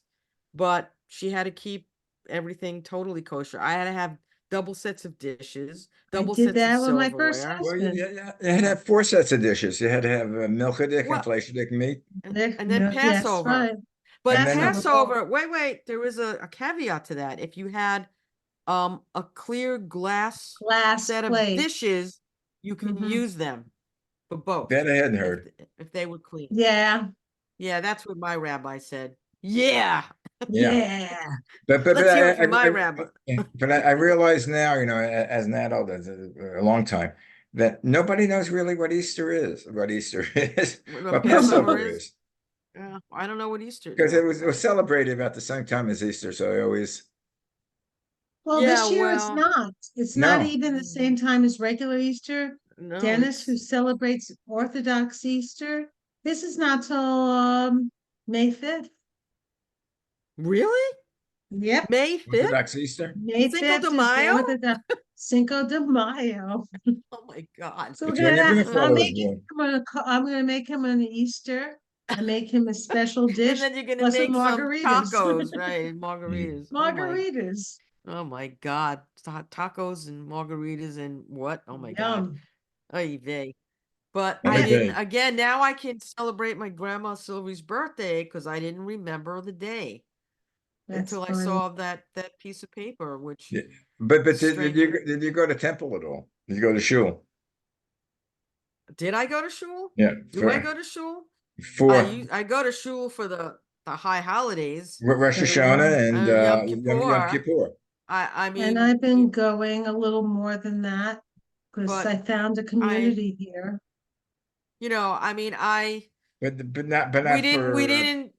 [SPEAKER 3] but she had to keep everything totally kosher. I had to have double sets of dishes,
[SPEAKER 1] I
[SPEAKER 3] double
[SPEAKER 1] did
[SPEAKER 3] sets of
[SPEAKER 1] that with my first
[SPEAKER 3] silverware.
[SPEAKER 2] Well, you,
[SPEAKER 1] husband.
[SPEAKER 2] you had to have 4 sets of dishes. You had to have milchadick and
[SPEAKER 3] Well,
[SPEAKER 2] fleischadik meat,
[SPEAKER 3] and then
[SPEAKER 1] Yes,
[SPEAKER 3] Passover.
[SPEAKER 1] right.
[SPEAKER 3] But
[SPEAKER 2] and then
[SPEAKER 3] Passover, wait, there was a caveat to that. If you had a clear glass
[SPEAKER 1] Glass
[SPEAKER 3] set of
[SPEAKER 1] plate.
[SPEAKER 3] dishes, you can
[SPEAKER 1] Mhm.
[SPEAKER 3] use them for both
[SPEAKER 2] that I hadn't heard.
[SPEAKER 3] if they were clean.
[SPEAKER 1] Yeah,
[SPEAKER 3] Yeah, that's what my rabbi said. Yeah.
[SPEAKER 2] Yeah,
[SPEAKER 1] yeah.
[SPEAKER 2] but
[SPEAKER 3] Let's hear it from my rabbi.
[SPEAKER 2] I realize now, as an adult, as a long time, that nobody knows really what Easter is, what
[SPEAKER 3] What
[SPEAKER 2] what
[SPEAKER 3] Passover
[SPEAKER 2] Passover
[SPEAKER 3] is?
[SPEAKER 2] is,
[SPEAKER 3] Yeah, I don't know what Easter.
[SPEAKER 2] because
[SPEAKER 3] No.
[SPEAKER 2] it was celebrated about the same time as Easter. So I always
[SPEAKER 1] Well,
[SPEAKER 3] Yeah,
[SPEAKER 1] this year it's
[SPEAKER 3] well,
[SPEAKER 1] not. It's not
[SPEAKER 2] no.
[SPEAKER 1] even the same time as regular Easter.
[SPEAKER 3] no,
[SPEAKER 1] Dennis, who
[SPEAKER 3] it's
[SPEAKER 1] celebrates Orthodox Easter, this is not till May 5th.
[SPEAKER 3] really
[SPEAKER 1] Yep,
[SPEAKER 3] May 5th,
[SPEAKER 2] Orthodox Easter.
[SPEAKER 1] May
[SPEAKER 3] Cinco de
[SPEAKER 1] 5th is the
[SPEAKER 3] Mayo.
[SPEAKER 1] Orthodox Cinco de Mayo.
[SPEAKER 3] Oh my God.
[SPEAKER 1] So we're
[SPEAKER 2] It's when your
[SPEAKER 1] gonna,
[SPEAKER 3] Uh,
[SPEAKER 2] grandfather was born.
[SPEAKER 1] I'm gonna make him an Easter and make him a special
[SPEAKER 3] And
[SPEAKER 1] dish
[SPEAKER 3] then you're gonna
[SPEAKER 1] plus some
[SPEAKER 3] make some
[SPEAKER 1] margaritas.
[SPEAKER 3] tacos, right?
[SPEAKER 2] Mm.
[SPEAKER 3] Margaritas.
[SPEAKER 1] Margaritas.
[SPEAKER 3] Oh my God. Tacos and margaritas and what? Oh my God.
[SPEAKER 1] Yum.
[SPEAKER 3] Oy vey. But I
[SPEAKER 2] Oy
[SPEAKER 1] Yeah,
[SPEAKER 3] didn't,
[SPEAKER 2] vey.
[SPEAKER 3] again, now I can celebrate my grandma Sylvie's birthday because I didn't remember the day
[SPEAKER 1] that's
[SPEAKER 3] until I
[SPEAKER 1] funny.
[SPEAKER 3] saw that piece of paper, which
[SPEAKER 2] Yeah. But
[SPEAKER 3] strange.
[SPEAKER 2] did you go to temple at all? Did you go to shul?
[SPEAKER 3] Did I go to shul?
[SPEAKER 2] Yeah,
[SPEAKER 3] Do I go to shul?
[SPEAKER 2] for
[SPEAKER 3] I go to shul for the high holidays,
[SPEAKER 2] Rosh Hashanah and
[SPEAKER 3] Yom
[SPEAKER 2] Yom
[SPEAKER 3] Kippur.
[SPEAKER 2] Kippur.
[SPEAKER 3] I
[SPEAKER 1] And
[SPEAKER 3] mean,
[SPEAKER 1] I've been going a little more than that because
[SPEAKER 3] but
[SPEAKER 1] I found a
[SPEAKER 3] I,
[SPEAKER 1] community here.
[SPEAKER 3] I mean,
[SPEAKER 2] But
[SPEAKER 3] we
[SPEAKER 2] not
[SPEAKER 3] didn't, we
[SPEAKER 2] for
[SPEAKER 3] didn't,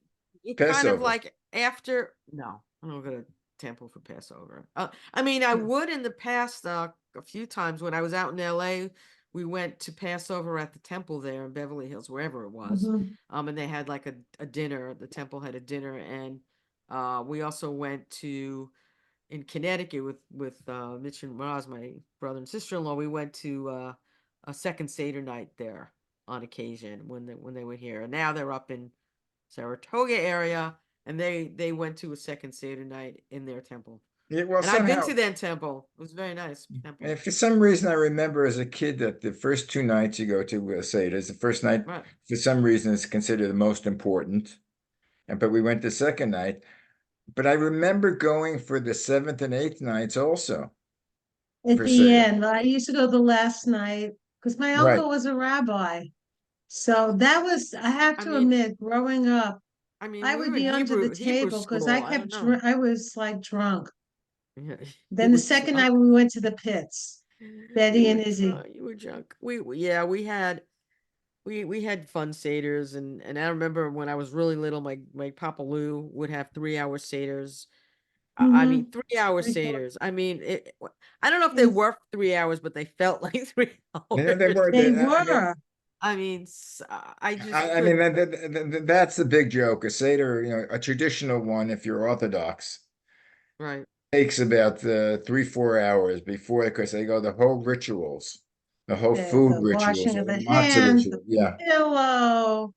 [SPEAKER 3] it kind of
[SPEAKER 2] Passover.
[SPEAKER 3] like after, no, I don't go to temple for Passover. I mean, I would in the past, a few times when I was out in LA, we went to Passover at the temple there in Beverly Hills, wherever it was.
[SPEAKER 1] Mhm.
[SPEAKER 3] And they had like a dinner, the temple had a dinner, and we also went to in Connecticut with Mitch and Roz, my brother and sister-in-law. We went to a second Seder night there on occasion when they were here, and now they're up in Saratoga area, and they went to a second Seder night in their temple.
[SPEAKER 2] Yeah, well,
[SPEAKER 3] And I've been
[SPEAKER 2] somehow,
[SPEAKER 3] to their temple. It was a very nice temple.
[SPEAKER 2] and for some reason, I remember as a kid that the first 2 nights you go to Seder, the first night,
[SPEAKER 3] Right.
[SPEAKER 2] for some reason, is considered the most important. But we went the second night. But I remember going for the seventh and eighth nights also
[SPEAKER 1] At
[SPEAKER 2] for
[SPEAKER 1] the
[SPEAKER 2] Seder.
[SPEAKER 1] end, I used to go the last night because my
[SPEAKER 2] Right.
[SPEAKER 1] uncle was a rabbi. So that was, I have
[SPEAKER 3] I
[SPEAKER 1] to
[SPEAKER 3] mean,
[SPEAKER 1] admit, growing up, I
[SPEAKER 3] we
[SPEAKER 1] would
[SPEAKER 3] were in
[SPEAKER 1] be under the
[SPEAKER 3] Hebrew
[SPEAKER 1] table because
[SPEAKER 3] school. I don't know.
[SPEAKER 1] I was like drunk.
[SPEAKER 3] Yeah, you
[SPEAKER 1] Then the
[SPEAKER 3] were
[SPEAKER 1] second night
[SPEAKER 3] drunk.
[SPEAKER 1] we went to the pits,
[SPEAKER 3] You
[SPEAKER 1] Betty
[SPEAKER 3] were
[SPEAKER 1] and Izzy.
[SPEAKER 3] drunk. You were drunk. Yeah, we had fun seders, and I remember when I was really little, my Papa Lou would have 3 hour seders. I mean,
[SPEAKER 1] Mm-hmm.
[SPEAKER 3] 3 hour
[SPEAKER 1] Three, four.
[SPEAKER 3] seders. I mean, I don't know if they
[SPEAKER 1] Yes,
[SPEAKER 3] were 3 hours, but they felt like three
[SPEAKER 2] Yeah, they
[SPEAKER 3] hours.
[SPEAKER 2] were.
[SPEAKER 1] they were.
[SPEAKER 3] I mean, I just
[SPEAKER 2] I mean,
[SPEAKER 3] couldn't.
[SPEAKER 2] that's the big joke. A Seder, a traditional one, if you're Orthodox,
[SPEAKER 3] Right.
[SPEAKER 2] takes about 3, 4 hours before, because they go the whole rituals, the whole food
[SPEAKER 1] The
[SPEAKER 2] rituals,
[SPEAKER 1] washing
[SPEAKER 2] or
[SPEAKER 1] of
[SPEAKER 2] the
[SPEAKER 1] the
[SPEAKER 2] matzah
[SPEAKER 1] hands, the
[SPEAKER 2] ritual. Yeah.
[SPEAKER 1] pillow.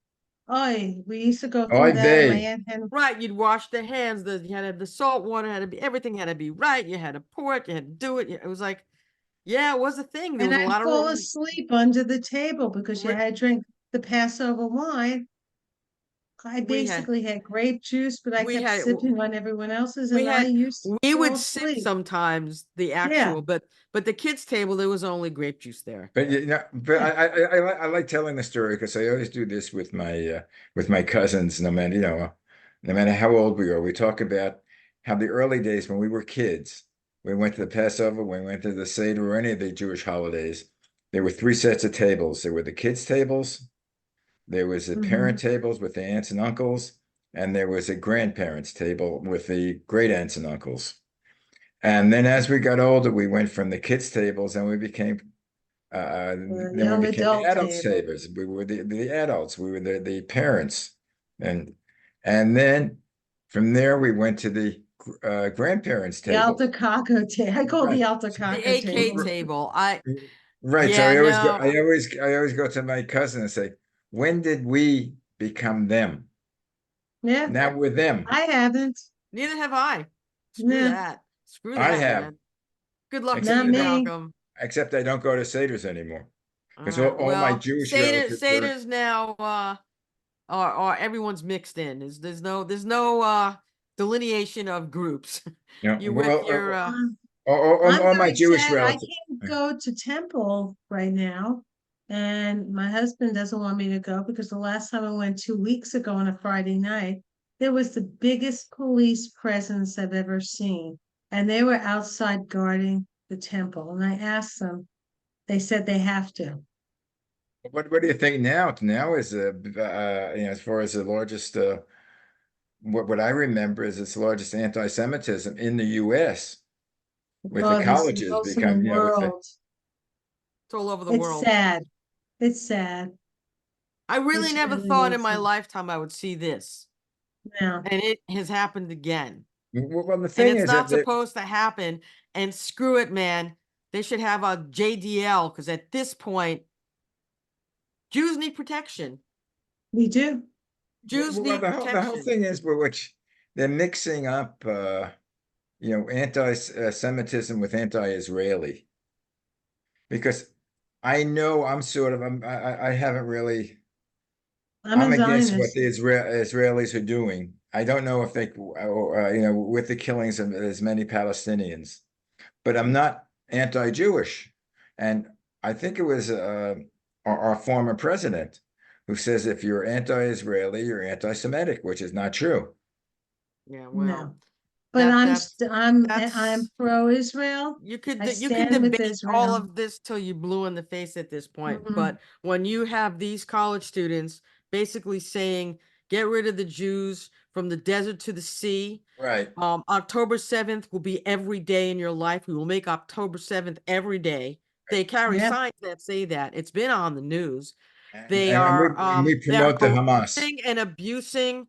[SPEAKER 1] Oh, we used to go through
[SPEAKER 2] Oy
[SPEAKER 1] that. My
[SPEAKER 2] vey.
[SPEAKER 1] aunt had,
[SPEAKER 3] Right. You'd wash the hands. You had to have the salt water had to be everything had to be right. You had to pour it. You had to do it. It was like, yeah, it was a thing. There
[SPEAKER 1] and
[SPEAKER 3] was a
[SPEAKER 1] I'd
[SPEAKER 3] lot of
[SPEAKER 1] fall asleep under the table because you
[SPEAKER 3] ri-
[SPEAKER 1] had to drink the Passover wine. I
[SPEAKER 3] we had
[SPEAKER 1] basically had grape juice, but I
[SPEAKER 3] we
[SPEAKER 1] kept
[SPEAKER 3] had
[SPEAKER 1] sipping on everyone else's,
[SPEAKER 3] we
[SPEAKER 1] and I
[SPEAKER 3] had
[SPEAKER 1] used to
[SPEAKER 3] we
[SPEAKER 1] fall
[SPEAKER 3] would sip
[SPEAKER 1] asleep.
[SPEAKER 3] sometimes the
[SPEAKER 1] Yeah,
[SPEAKER 3] actual, but the kids table there was only grape juice there.
[SPEAKER 2] But
[SPEAKER 1] yeah.
[SPEAKER 2] I like telling the story because I always do this with my cousins. No matter how old we are, we talk about how the early days when we were kids, we went to the Passover, we went to the Seder or any of the Jewish holidays. There were 3 sets of tables. There were the kids' tables, there was the
[SPEAKER 1] Hmm.
[SPEAKER 2] parent tables with the aunts and uncles, and there was a grandparents' table with the great aunts and uncles. And then as we got older, we went from the kids' tables and we became
[SPEAKER 1] The
[SPEAKER 2] then we
[SPEAKER 1] young
[SPEAKER 2] became the
[SPEAKER 1] adult
[SPEAKER 2] adult
[SPEAKER 1] table.
[SPEAKER 2] savers. We were the adults. We were the parents, and and then from there we went to the grandparents'
[SPEAKER 1] The
[SPEAKER 2] table.
[SPEAKER 1] Altacaco table. I call the
[SPEAKER 2] Right,
[SPEAKER 3] The
[SPEAKER 1] Altacaco
[SPEAKER 3] AK
[SPEAKER 1] table.
[SPEAKER 3] table.
[SPEAKER 2] right. So
[SPEAKER 3] Yeah, no,
[SPEAKER 2] I always go to my cousin and say, when did we become them?
[SPEAKER 1] Yeah,
[SPEAKER 2] Now we're them.
[SPEAKER 1] I haven't.
[SPEAKER 3] neither have I. Screw
[SPEAKER 1] Yeah.
[SPEAKER 3] that. Screw
[SPEAKER 2] I
[SPEAKER 3] that,
[SPEAKER 2] have.
[SPEAKER 3] man. Good luck to
[SPEAKER 2] Except
[SPEAKER 1] Not
[SPEAKER 3] you,
[SPEAKER 2] I don't,
[SPEAKER 1] me.
[SPEAKER 3] Malcolm.
[SPEAKER 2] except I don't go to Seder's anymore.
[SPEAKER 3] All
[SPEAKER 2] Because
[SPEAKER 3] right.
[SPEAKER 2] all my
[SPEAKER 3] Well,
[SPEAKER 2] Jewish relatives are,
[SPEAKER 3] Seder's now are everyone's mixed in. There's no delineation of groups.
[SPEAKER 2] you know,
[SPEAKER 3] You're with your
[SPEAKER 1] I'm
[SPEAKER 2] all my
[SPEAKER 1] very
[SPEAKER 2] Jewish
[SPEAKER 1] sad. I
[SPEAKER 2] relatives.
[SPEAKER 1] can't go to temple right now. And my husband doesn't want me to go because the last time I went 2 weeks ago on a Friday night, there was the biggest police presence I've ever seen. And they were outside guarding the temple. And I asked them, they said they have to.
[SPEAKER 2] What do you think now? Now is as far as the largest what I remember is it's the largest anti-Semitism in the US with the
[SPEAKER 1] Oh, this
[SPEAKER 2] colleges
[SPEAKER 1] most in the
[SPEAKER 2] become, with the
[SPEAKER 1] world.
[SPEAKER 3] it's all over the
[SPEAKER 1] It's
[SPEAKER 3] world.
[SPEAKER 1] sad. It's sad.
[SPEAKER 3] I really
[SPEAKER 1] It's
[SPEAKER 3] never
[SPEAKER 1] really,
[SPEAKER 3] thought
[SPEAKER 1] really
[SPEAKER 3] in my
[SPEAKER 1] sad.
[SPEAKER 3] lifetime I would see this.
[SPEAKER 1] Now,
[SPEAKER 3] And it has happened again.
[SPEAKER 2] well, the
[SPEAKER 3] And
[SPEAKER 2] thing
[SPEAKER 3] it's
[SPEAKER 2] is that
[SPEAKER 3] not supposed to happen. And screw it, man. They should have a JDL because at this point, Jews need protection.
[SPEAKER 1] we do.
[SPEAKER 3] Jews
[SPEAKER 2] well,
[SPEAKER 3] need
[SPEAKER 2] the whole
[SPEAKER 3] protection.
[SPEAKER 2] thing is which they're mixing up anti-Semitism with anti-Israeli. Because I know I haven't really
[SPEAKER 1] I'm
[SPEAKER 2] I'm
[SPEAKER 1] a
[SPEAKER 2] against what
[SPEAKER 1] Zionist.
[SPEAKER 2] the Israelis are doing. I don't know if they, with the killings of as many Palestinians, but I'm not anti-Jewish. And I think it was our former president who says if you're anti-Israeli, you're anti-Semitic, which is not true.
[SPEAKER 3] Yeah, well,
[SPEAKER 1] No. But I'm
[SPEAKER 3] that's
[SPEAKER 1] pro-Israel.
[SPEAKER 3] you
[SPEAKER 1] I
[SPEAKER 3] can
[SPEAKER 1] stand with
[SPEAKER 3] debate all
[SPEAKER 1] Israel.
[SPEAKER 3] of this till you blue in the face at this point.
[SPEAKER 1] Mhm.
[SPEAKER 3] But when you have these college students basically saying, get rid of the Jews from the desert to the sea.
[SPEAKER 2] Right.
[SPEAKER 3] October 7th will be every day in your life. We will make October 7th every day. They carry
[SPEAKER 1] Yep.
[SPEAKER 3] signs that say that. It's been on the news.
[SPEAKER 2] And,
[SPEAKER 3] They
[SPEAKER 2] and
[SPEAKER 3] are
[SPEAKER 2] we
[SPEAKER 3] they're
[SPEAKER 2] promote the Hamas.
[SPEAKER 3] harassing and abusing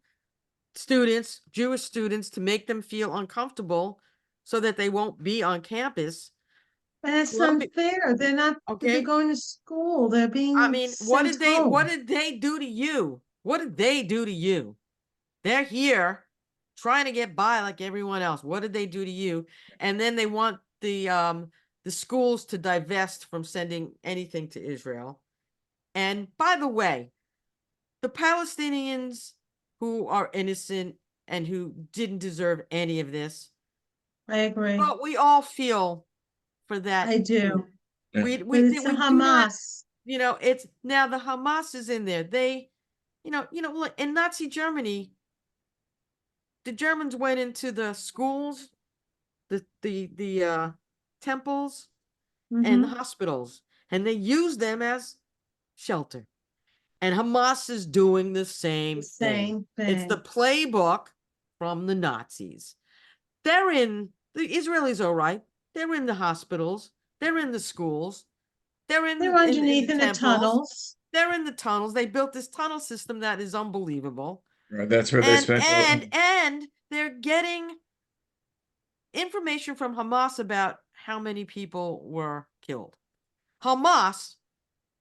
[SPEAKER 3] students, Jewish students, to make them feel uncomfortable so that they won't be on campus.
[SPEAKER 1] But that's
[SPEAKER 3] Columbia,
[SPEAKER 1] unfair. They're
[SPEAKER 3] okay.
[SPEAKER 1] going to school. They're
[SPEAKER 3] I
[SPEAKER 1] being
[SPEAKER 3] mean,
[SPEAKER 1] sent
[SPEAKER 3] what
[SPEAKER 1] home.
[SPEAKER 3] did they do to you? What did they do to you? They're here trying to get by like everyone else. What did they do to you? And then they want the schools to divest from sending anything to Israel. And by the way, the Palestinians who are innocent and who didn't deserve any of this,
[SPEAKER 1] I agree.
[SPEAKER 3] but we all feel for that
[SPEAKER 1] I do.
[SPEAKER 3] group.
[SPEAKER 2] Yeah.
[SPEAKER 1] But it's the
[SPEAKER 3] We do not,
[SPEAKER 1] Hamas.
[SPEAKER 3] it's now the Hamas is in there. They, look, in Nazi Germany, the Germans went into the schools, the temples and the
[SPEAKER 1] Mhm.
[SPEAKER 3] hospitals, and they used them as shelter. And Hamas is doing the
[SPEAKER 1] The
[SPEAKER 3] same thing.
[SPEAKER 1] same
[SPEAKER 3] It's the
[SPEAKER 1] thing.
[SPEAKER 3] playbook from the Nazis. The Israelis are right. They're in the hospitals. They're in the schools. They're
[SPEAKER 1] They're
[SPEAKER 3] in the
[SPEAKER 1] underneath in the
[SPEAKER 3] temples.
[SPEAKER 1] tunnels.
[SPEAKER 3] They're in the tunnels. They built this tunnel system that is unbelievable.
[SPEAKER 2] Right, that's where they spent.
[SPEAKER 3] And they're getting information from Hamas about how many people were killed. Hamas,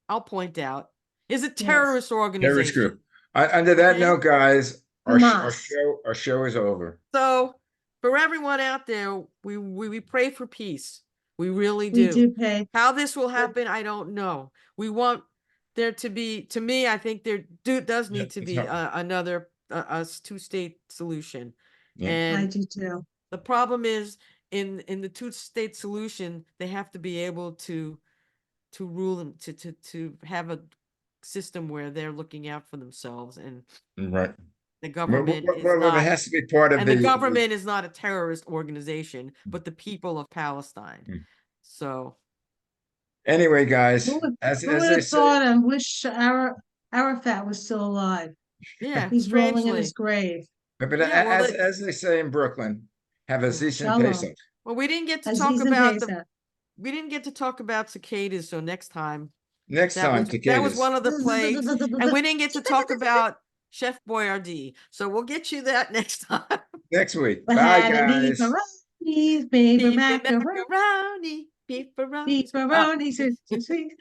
[SPEAKER 3] I'll point out, is a terrorist
[SPEAKER 2] Terrorist
[SPEAKER 3] organization.
[SPEAKER 2] group. Under that
[SPEAKER 3] Okay?
[SPEAKER 2] note, guys,
[SPEAKER 1] Hamas.
[SPEAKER 2] our show is over.
[SPEAKER 3] So for everyone out there, we pray for peace. We really
[SPEAKER 1] We
[SPEAKER 3] do.
[SPEAKER 1] do pay.
[SPEAKER 3] How this will happen, I don't know. We want there to be, to me, I think there does need to be another a two-state solution.
[SPEAKER 2] Yeah.
[SPEAKER 1] I
[SPEAKER 3] And
[SPEAKER 1] do too.
[SPEAKER 3] the problem is in the two-state solution, they have to be able to rule and to have a system where they're looking out for themselves, and
[SPEAKER 2] Right.
[SPEAKER 3] the government is
[SPEAKER 2] Well, it
[SPEAKER 3] not,
[SPEAKER 2] has to be part of
[SPEAKER 3] and
[SPEAKER 2] the.
[SPEAKER 3] the government is not a terrorist organization, but the people of Palestine.
[SPEAKER 2] Mm.
[SPEAKER 3] So
[SPEAKER 2] Anyway, guys,
[SPEAKER 1] Who would,
[SPEAKER 2] as
[SPEAKER 1] who would
[SPEAKER 2] they
[SPEAKER 1] have
[SPEAKER 2] say,
[SPEAKER 1] thought and wish Arafat was still alive?
[SPEAKER 3] yeah,
[SPEAKER 1] He's rolling in his
[SPEAKER 3] strangely.
[SPEAKER 1] grave.
[SPEAKER 2] but
[SPEAKER 3] Yeah, well,
[SPEAKER 2] as they say in Brooklyn, have a
[SPEAKER 3] Yeah.
[SPEAKER 2] Zis and
[SPEAKER 1] Shalom.
[SPEAKER 2] peso.
[SPEAKER 3] Well, we didn't get to talk
[SPEAKER 1] Aziz and
[SPEAKER 3] about
[SPEAKER 1] Pesach.
[SPEAKER 3] cicadas, so next time
[SPEAKER 2] Next
[SPEAKER 3] that
[SPEAKER 2] time,
[SPEAKER 3] was
[SPEAKER 2] cicadas.
[SPEAKER 3] one of the plagues, and we didn't get to talk about Chef Boyardee, so we'll get you that next time.
[SPEAKER 2] Next week.
[SPEAKER 1] We
[SPEAKER 2] Bye,
[SPEAKER 1] had a
[SPEAKER 2] guys.
[SPEAKER 1] beefaroni, baby
[SPEAKER 3] Beef and
[SPEAKER 1] macaroni,
[SPEAKER 3] macaroni, beefaroni.
[SPEAKER 1] beefaroni, so sweet.